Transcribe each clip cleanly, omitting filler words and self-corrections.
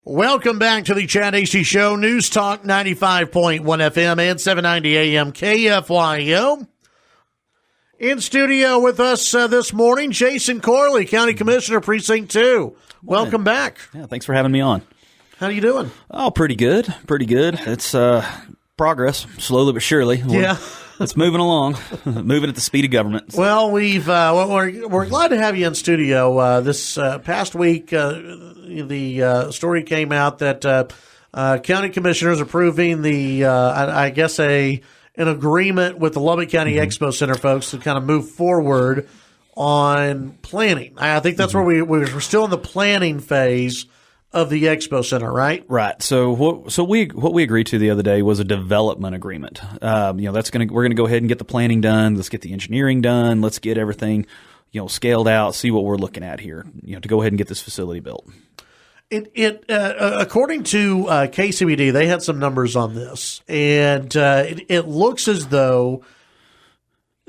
Welcome back to the Chad Hasty Show, News Talk 95.1 FM and 790 AM KFYO. In studio with us this morning, Jason Corley, County Commissioner, Precinct 2. Welcome back. Yeah, thanks for having me on. How are you doing? Oh, pretty good. Pretty good. It's progress, slowly but surely. It's moving along, moving at the speed of government. Well, we're glad to have you in studio. This past week, the story came out that county commissioners approving an agreement with the Lubbock County Expo Center folks to kind of move forward on planning. I think that's where we're still in the planning phase of the Expo Center, right? Right. So what we agreed to the other day was a development agreement. We're gonna go ahead and get the planning done. Let's get the engineering done. Let's get everything, scaled out. See what we're looking at here. To go ahead and get this facility built. According to KCBD, they had some numbers on this, and it looks as though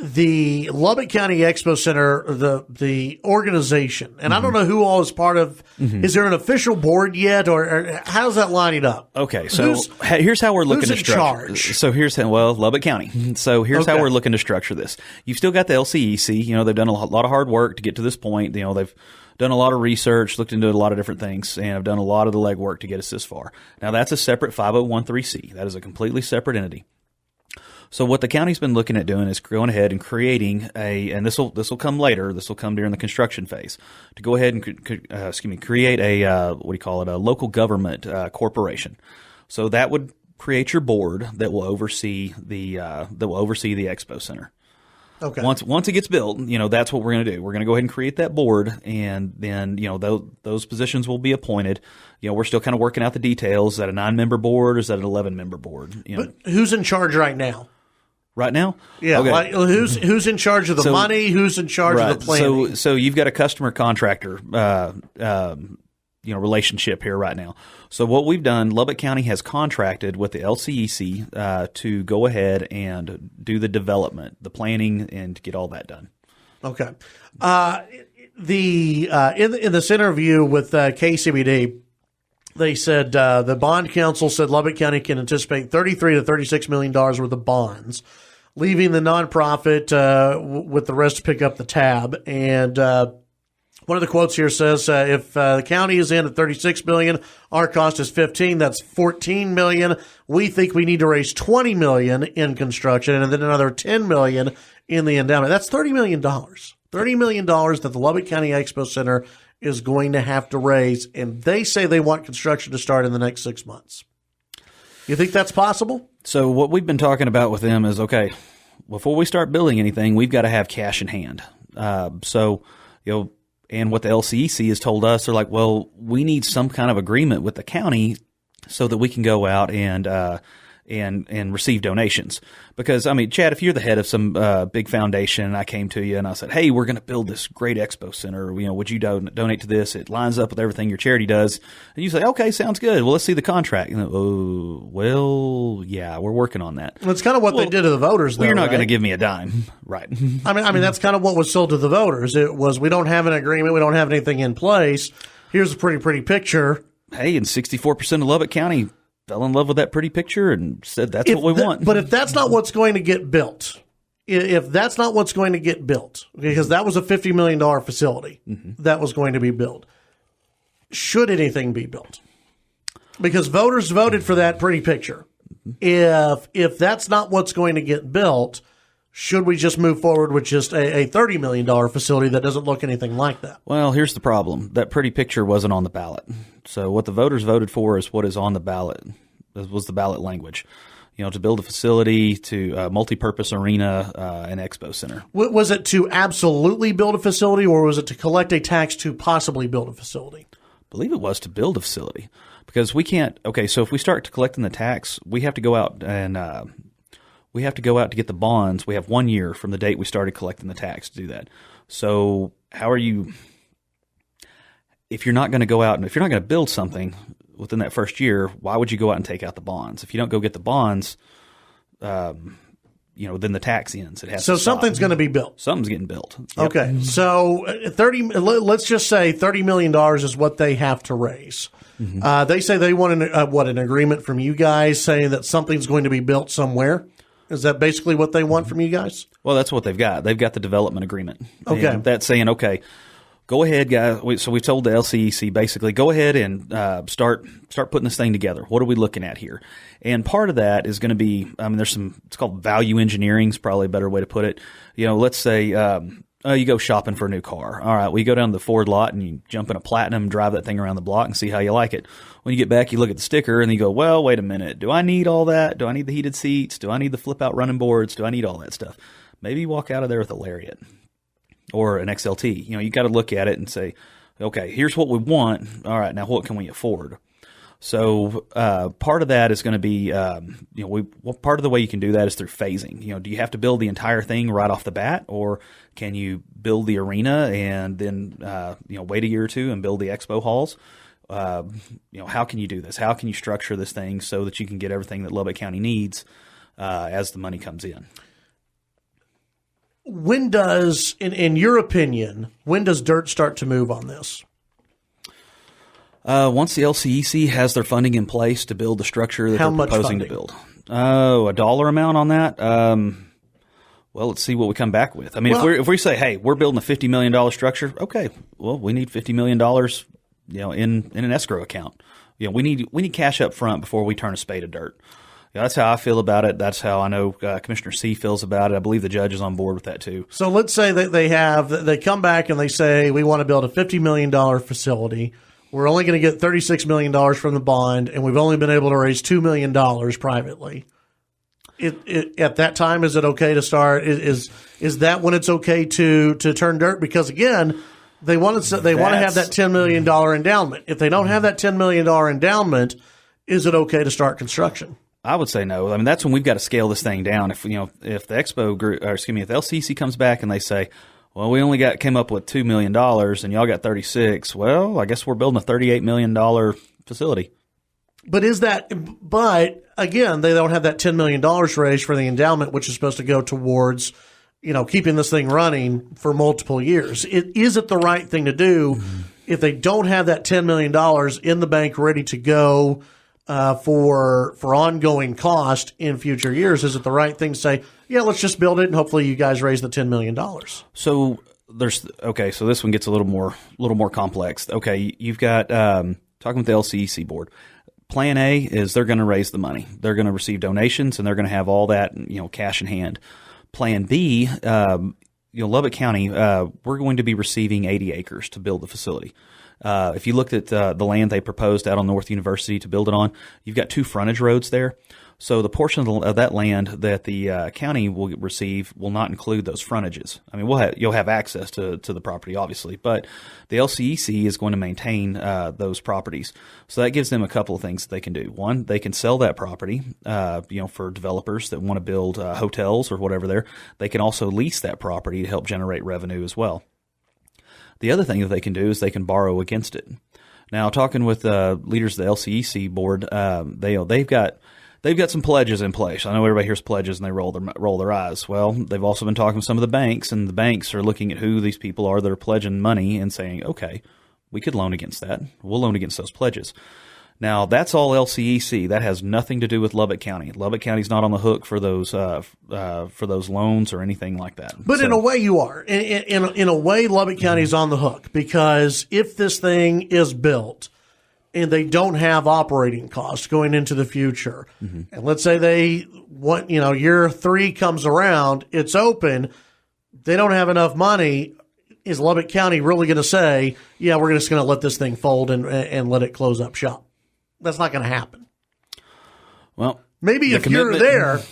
the Lubbock County Expo Center, the organization, and I don't know who all is part of. Is there an official board yet, or how's that lining up? Okay, so here's how we're looking to structure. Charge? So here's Lubbock County. So here's how we're looking to structure this. You've still got the LCEC. They've done a lot of hard work to get to this point. They've done a lot of research, looked into a lot of different things, and have done a lot of the legwork to get us this far. Now that's a separate 501(c). That is a completely separate entity. So what the county's been looking at doing is going ahead and creating and this will come later. This will come during the construction phase, to go ahead and create a a local government corporation. So that would create your board that will oversee the Expo Center. Okay. Once it gets built, that's what we're going to do. We're going to go ahead and create that board, and then those positions will be appointed. We're still kind of working out the details. Is that a 9-member board, or is that an 11-member board? But who's in charge right now? Right now? Yeah. Okay. Who's in charge of the money? Who's in charge of the planning? So you've got a customer contractor relationship here right now. So what we've done, Lubbock County has contracted with the LCEC to go ahead and do the development, the planning, and to get all that done. Okay. In this interview with KCBD, they said the bond council said Lubbock County can anticipate $33 to $36 million worth of bonds, leaving the nonprofit with the rest to pick up the tab. And one of the quotes here says, if the county is in at $36 million, our cost is $15. That's $14 million. We think we need to raise $20 million in construction, and then another $10 million in the endowment. That's $30 million. $30 million that the Lubbock County Expo Center is going to have to raise, and they say they want construction to start in the next 6 months. You think that's possible? So what we've been talking about with them is, okay, before we start building anything, we've got to have cash in hand. And what the LCEC has told us, they're like, well, we need some kind of agreement with the county so that we can go out and receive donations. Because, Chad, if you're the head of some big foundation and I came to you and I said, hey, we're going to build this great expo center, would you donate to this? It lines up with everything your charity does. And you say, okay, sounds good. Well, let's see the contract. Yeah, we're working on that. Well, it's kind of what they did to the voters, though. You're not going to give me a dime. Right. That's kind of what was sold to the voters. It was, we don't have an agreement. We don't have anything in place. Here's a pretty picture. Hey, and 64% of Lubbock County fell in love with that pretty picture and said that's what we want. But if that's not what's going to get built, because that was a $50 million facility that was going to be built, should anything be built? Because voters voted for that pretty picture. If that's not what's going to get built, should we just move forward with just a $30 million facility that doesn't look anything like that? Well, here's the problem. That pretty picture wasn't on the ballot. So what the voters voted for is what is on the ballot. This was the ballot language. To build a facility, to a multi-purpose arena, an expo center. Was it to absolutely build a facility, or was it to collect a tax to possibly build a facility? I believe it was to build a facility. Because we can't, so if we start collecting the tax, we have to go out and to get the bonds. We have 1 year from the date we started collecting the tax to do that. So if you're not going to go out and if you're not going to build something within that first year, why would you go out and take out the bonds? If you don't go get the bonds, then the tax ends. It has so to stop. something's going to be built. Something's getting built. Yep. Okay, so let's just say $30 million is what they have to raise. They say they want an agreement from you guys saying that something's going to be built somewhere. Is that basically what they want from you guys? Well, that's what they've got. They've got the development agreement. Okay. And that's saying, okay, go ahead, guys. So we've told the LCEC basically, go ahead and start putting this thing together. What are we looking at here? And part of that is going to be, there's it's called value engineering is probably a better way to put it. Let's say you go shopping for a new car. All right, well, you go down to the Ford lot and you jump in a Platinum, drive that thing around the block and see how you like it. When you get back, you look at the sticker and you go, well, wait a minute. Do I need all that? Do I need the heated seats? Do I need the flip-out running boards? Do I need all that stuff? Maybe you walk out of there with a Lariat or an XLT. You got to look at it and say, okay, here's what we want. All right, now what can we afford? So part of that is going to be, part of the way you can do that is through phasing. Do you have to build the entire thing right off the bat, or can you build the arena and then, wait a year or two and build the expo halls? How can you do this? How can you structure this thing so that you can get everything that Lubbock County needs as the money comes in? When does, in your opinion, when does dirt start to move on this? Once the LCEC has their funding in place to build the structure that they're proposing to build. A dollar amount on that? Well, let's see what we come back with. If we say, hey, we're building a $50 million structure, okay, well, we need $50 million, in an escrow account. We need cash up front before we turn a spade of dirt. That's how I feel about it. That's how I know Commissioner C feels about it. I believe the judge is on board with that too. So let's say that they come back and they say, we want to build a $50 million facility. We're only going to get $36 million from the bond, and we've only been able to raise $2 million privately. At that time, is it okay to start? Is that when it's okay to turn dirt? Because again, they want to have that $10 million endowment. If they don't have that $10 million endowment, is it okay to start construction? I would say no. That's when we've got to scale this thing down. If the Expo group, if the LCC comes back and they say, well, we only came up with $2 million and y'all got 36. Well, I guess we're building a $38 million facility. But again, they don't have that $10 million raised for the endowment, which is supposed to go towards, keeping this thing running for multiple years. Is it the right thing to do if they don't have that $10 million in the bank ready to go for ongoing cost in future years? Is it the right thing to say, yeah, let's just build it and hopefully you guys raise the $10 million? So so this one gets a little more complex. Okay, you've got talking with the LCEC board. Plan A is they're going to raise the money. They're going to receive donations and they're going to have all that, cash in hand. Plan B, Lubbock County, we're going to be receiving 80 acres to build the facility. If you looked at the land they proposed out on North University to build it on, you've got 2 frontage roads there. So the portion of that land that the county will receive will not include those frontages. You'll have access to the property, obviously, but the LCEC is going to maintain those properties. So that gives them a couple of things that they can do. One, they can sell that property, for developers that want to build hotels or whatever there. They can also lease that property to help generate revenue as well. The other thing that they can do is they can borrow against it. Now, talking with leaders of the LCEC board, they've got some pledges in place. I know everybody hears pledges and they roll their eyes. Well, they've also been talking with some of the banks, and the banks are looking at who these people are that are pledging money and saying, okay, we could loan against that. We'll loan against those pledges. Now, that's all LCEC. That has nothing to do with Lubbock County. Lubbock County's not on the hook for those loans or anything like that. But in a way, you are. In a way, Lubbock County's on the hook, because if this thing is built and they don't have operating costs going into the future, and let's say year 3 comes around, it's open, they don't have enough money. Is Lubbock County really going to say, yeah, we're just going to let this thing fold and let it close up shop? That's not going to happen. Well, maybe if you're there,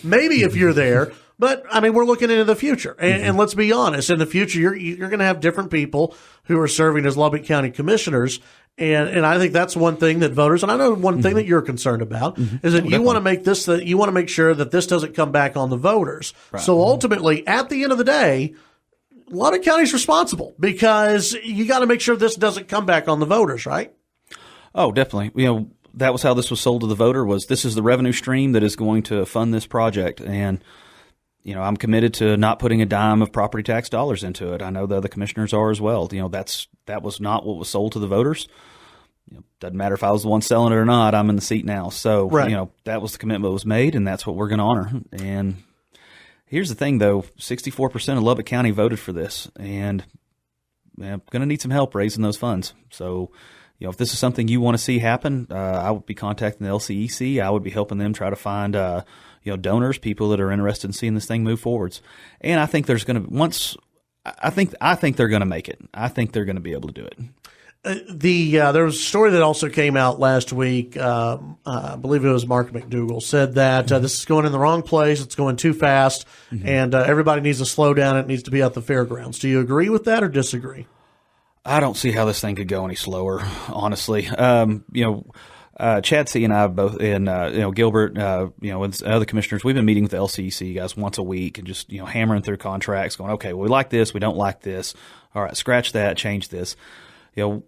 but we're looking into the future. And let's be honest, in the future, you're going to have different people who are serving as Lubbock County commissioners. And I think that's one thing that voters, and I know one thing that you're concerned about, is that you want to make sure that this doesn't come back on the voters. Right. So ultimately, at the end of the day, Lubbock County's responsible, because you got to make sure this doesn't come back on the voters, right? Oh, definitely. That was how this was sold to the voter, was this is the revenue stream that is going to fund this project. And I'm committed to not putting a dime of property tax dollars into it. I know the other commissioners are as well. That was not what was sold to the voters. Doesn't matter if I was the one selling it or not. I'm in the seat now. So, that was the commitment that was made, and that's what we're going to honor. And here's the thing, though. 64% of Lubbock County voted for this, and I'm going to need some help raising those funds. So, if this is something you want to see happen, I would be contacting the LCEC. I would be helping them try to find, donors, people that are interested in seeing this thing move forwards. And I think there's going to I think they're going to make it. I think they're going to be able to do it. There was a story that also came out last week. I believe it was Mark McDougall said that this is going in the wrong place. It's going too fast, and everybody needs to slow down. It needs to be at the fairgrounds. Do you agree with that or disagree? I don't see how this thing could go any slower, honestly. Chad C and I both, and Gilbert, and other commissioners, we've been meeting with the LCEC guys once a week and just hammering through contracts, going, okay, well, we like this, we don't like this. All right, scratch that, change this.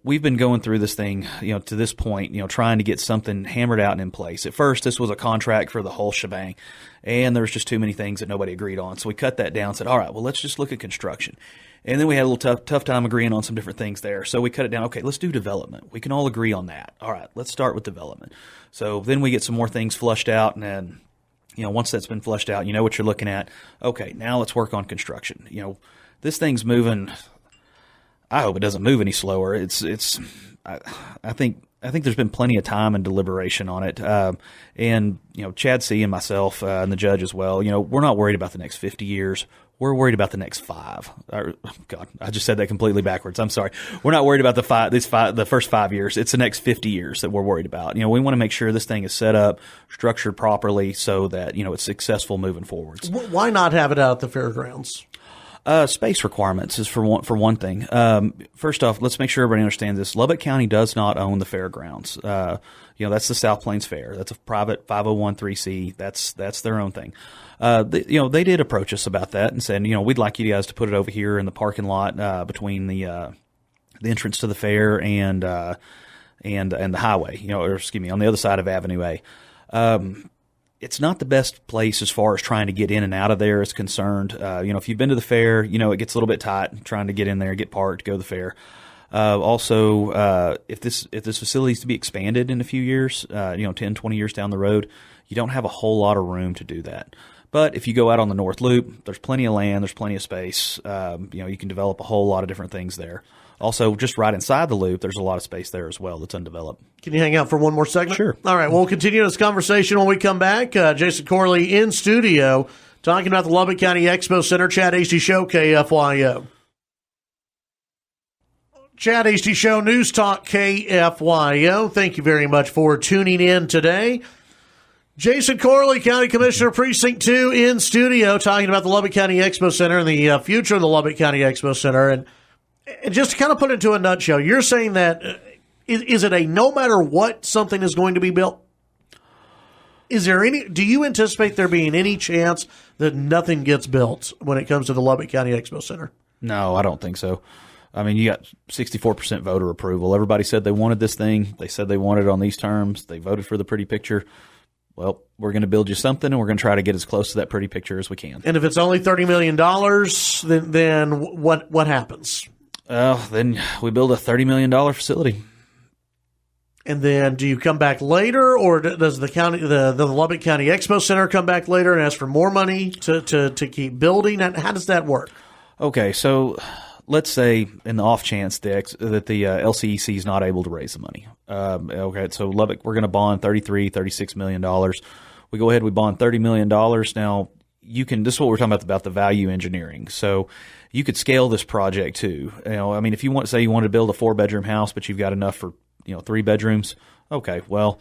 We've been going through this thing, to this point, trying to get something hammered out and in place. At first, this was a contract for the whole shebang, and there was just too many things that nobody agreed on. So we cut that down and said, all right, well, let's just look at construction. And then we had a little tough time agreeing on some different things there. So we cut it down. Okay, let's do development. We can all agree on that. All right, let's start with development. So then we get some more things flushed out, and then, once that's been flushed out, you know what you're looking at. Okay, now let's work on construction. This thing's moving. I hope it doesn't move any slower. I think there's been plenty of time and deliberation on it. And Chad C and myself and the judge as well, we're not worried about the next 50 years. We're worried about the next 5. God, I just said that completely backwards. I'm sorry. We're not worried about the first 5 years. It's the next 50 years that we're worried about. We want to make sure this thing is set up, structured properly so that, it's successful moving forwards. Why not have it out at the fairgrounds? Space requirements is for one thing. First off, let's make sure everybody understands this. Lubbock County does not own the fairgrounds. That's the South Plains Fair. That's a private 501(c)(3). That's their own thing. They did approach us about that and said, we'd like you guys to put it over here in the parking lot between the entrance to the fair and the highway. On the other side of Avenue A. It's not the best place as far as trying to get in and out of there is concerned. If you've been to the fair, it gets a little bit tight trying to get in there, get parked, go to the fair. Also, if this facility is to be expanded in a few years, 10, 20 years down the road, you don't have a whole lot of room to do that. But if you go out on the North Loop, there's plenty of land, there's plenty of space. You can develop a whole lot of different things there. Also, just right inside the loop, there's a lot of space there as well that's undeveloped. Can you hang out for one more segment? Sure. All right, we'll continue this conversation when we come back. Jason Corley in studio talking about the Lubbock County Expo Center. Chad Hasty Show, KFYO. Chad Hasty Show, News Talk, KFYO. Thank you very much for tuning in today. Jason Corley, County Commissioner, Precinct 2, in studio talking about the Lubbock County Expo Center and the future of the Lubbock County Expo Center. And just to kind of put it into a nutshell, you're saying that is it a no matter what something is going to be built? Do you anticipate there being any chance that nothing gets built when it comes to the Lubbock County Expo Center? No, I don't think so. I mean, you got 64% voter approval. Everybody said they wanted this thing. They said they wanted it on these terms. They voted for the pretty picture. Well, we're going to build you something, and we're going to try to get as close to that pretty picture as we can. And if it's only $30 million, then what happens? Then we build a $30 million facility. And then do you come back later, or does the Lubbock County Expo Center come back later and ask for more money to keep building? How does that work? Okay, so let's say in the off chance that the LCEC is not able to raise the money. Okay, so Lubbock, we're going to bond $36 million. We go ahead, we bond $30 million. Now, this is what we're talking about the value engineering. So you could scale this project too. If you wanted to build a 4-bedroom house, but you've got enough for 3 bedrooms. Okay, well,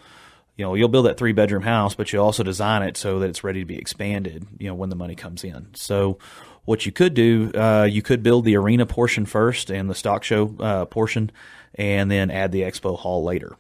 you'll build that 3-bedroom house, but you also design it so that it's ready to be expanded, when the money comes in. So what you could do, you could build the arena portion first and the stock show portion, and then add the expo hall later.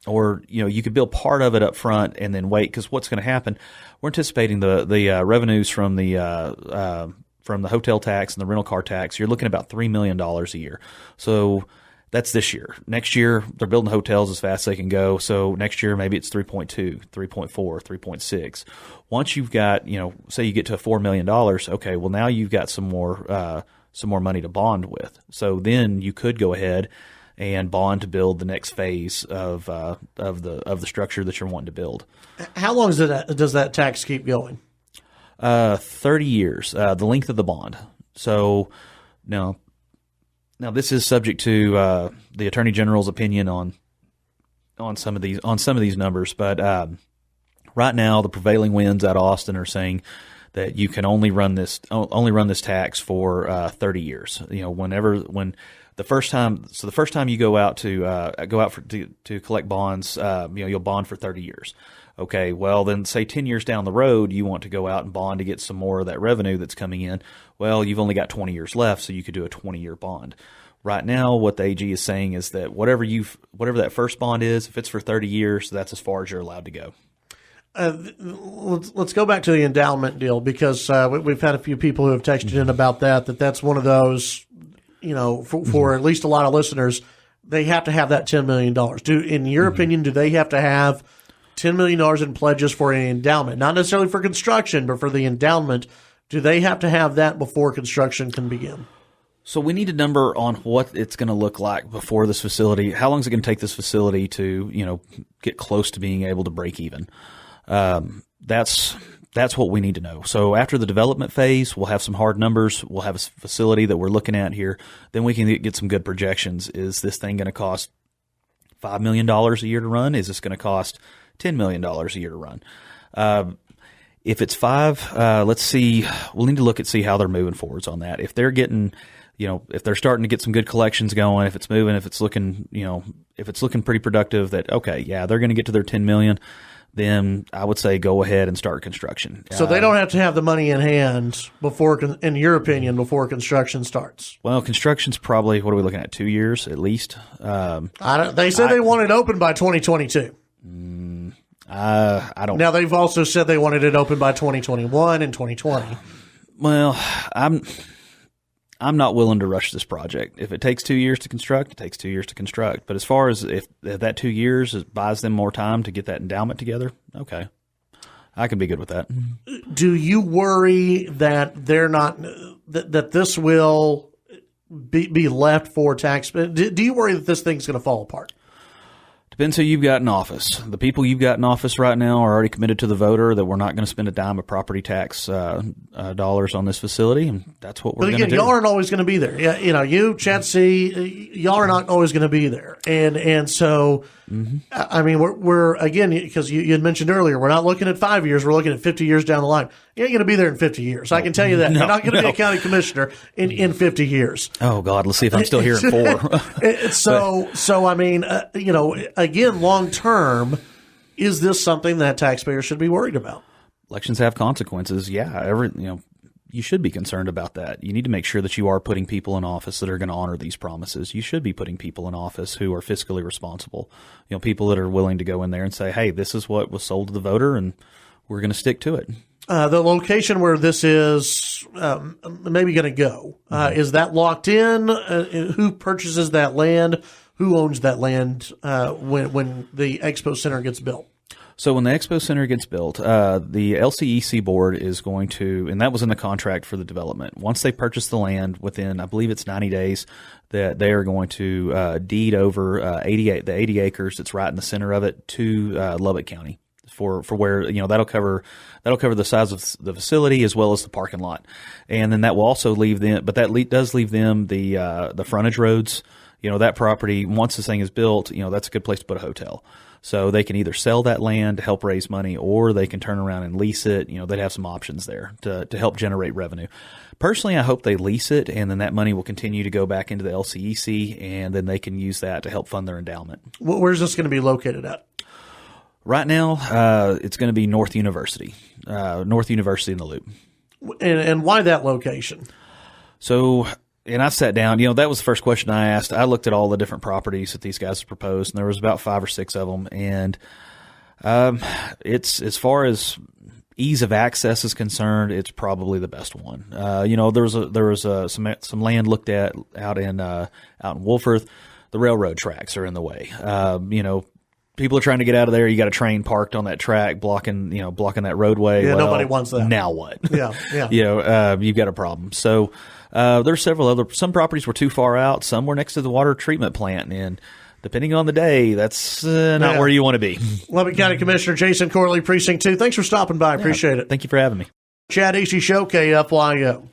Or, you could build part of it up front and then wait, because what's going to happen, we're anticipating the revenues from the hotel tax and the rental car tax. You're looking at about $3 million a year. So That's this year. Next year, they're building hotels as fast as they can go. So next year, maybe it's 3.2, 3.4, 3.6. Once you've got, say you get to $4 million, okay, well now you've got some more money to bond with. So then you could go ahead and bond to build the next phase of the structure that you're wanting to build. How long does that tax keep going? 30 years, the length of the bond. So now this is subject to the Attorney General's opinion on some of these numbers, but right now the prevailing winds out of Austin are saying that you can only run this tax for 30 years. When the first time you go out to collect bonds, you'll bond for 30 years. Okay, well then say 10 years down the road you want to go out and bond to get some more of that revenue that's coming in. Well, you've only got 20 years left, so you could do a 20-year bond. Right now, what the AG is saying is that whatever that first bond is, if it's for 30 years, that's as far as you're allowed to go. Let's go back to the endowment deal, because we've had a few people who have texted in about that's one of those, for at least a lot of listeners, they have to have that $10 million. In your opinion, do they have to have $10 million in pledges for an endowment? Not necessarily for construction, but for the endowment. Do they have to have that before construction can begin? So we need a number on what it's going to look like before this facility. How long is it going to take this facility to, get close to being able to break even? That's what we need to know. So after the development phase, we'll have some hard numbers. We'll have a facility that we're looking at here. Then we can get some good projections. Is this thing going to cost $5 million a year to run? Is this going to cost $10 million a year to run? If it's $5, let's see. We'll need to look at see how they're moving forwards on that. If they're getting, if they're starting to get some good collections going, if it's moving, if it's looking pretty productive, that okay, yeah, they're going to get to their $10 million. Then I would say go ahead and start construction. So they don't have to have the money in hand in your opinion, before construction starts. Well, construction's probably, what are we looking at, 2 years at least? They said they want it open by 2022. I don't. Now they've also said they wanted it open by 2021 and 2020. Well, I'm not willing to rush this project. If it takes 2 years to construct, it takes 2 years to construct. But as far as if that 2 years buys them more time to get that endowment together, okay, I can be good with that. Do you worry that they're not that this will be left for tax? Do you worry that this thing's going to fall apart? Depends who you've got in office. The people you've got in office right now are already committed to the voter that we're not going to spend a dime of property tax dollars on this facility, and that's what we're going to do. Y'all aren't always going to be there. Yeah, you, Chat C, y'all are not always going to be there, and so I mean we're again, because you had mentioned earlier, we're not looking at 5 years, we're looking at 50 years down the line. You ain't going to be there in 50 years. I can tell you that. You're not going to be a county commissioner in 50 years. Oh God, let's see if I'm still here in 4. So I mean, again, long term, is this something that taxpayers should be worried about? Elections have consequences. Yeah, you should be concerned about that. You need to make sure that you are putting people in office that are going to honor these promises. You should be putting people in office who are fiscally responsible. People that are willing to go in there and say, "Hey, this is what was sold to the voter, and we're going to stick to it." The location where this is maybe going to go, is that locked in? Who purchases that land? Who owns that land when the Expo Center gets built? So when the Expo Center gets built, the LCEC board is going to, and that was in the contract for the development. Once they purchase the land within, I believe it's 90 days, that they are going to deed over the 80 acres that's right in the center of it to Lubbock County. For where that'll cover the size of the facility as well as the parking lot, and then that will also leave them. But that does leave them the frontage roads. That property, once this thing is built, that's a good place to put a hotel. So they can either sell that land to help raise money, or they can turn around and lease it. They'd have some options there to help generate revenue. Personally, I hope they lease it, and then that money will continue to go back into the LCEC, and then they can use that to help fund their endowment. Where's this going to be located at? Right now, it's going to be North University in the Loop. And why that location? So, and I sat down, that was the first question I asked. I looked at all the different properties that these guys have proposed, and there was about 5 or 6 of them. And it's, as far as ease of access is concerned, it's probably the best one. There was some land looked at out in Wolfforth. The railroad tracks are in the way. People are trying to get out of there. You got a train parked on that track, blocking that roadway. Yeah, nobody wants that. Now what? Yeah. You've got a problem. So there's some properties were too far out. Some were next to the water treatment plant, and depending on the day, that's not where you want to be. Lubbock County Commissioner Jason Corley, Precinct 2. Thanks for stopping by. I appreciate it. Thank you for having me. Chad Hasty Show, KFYO.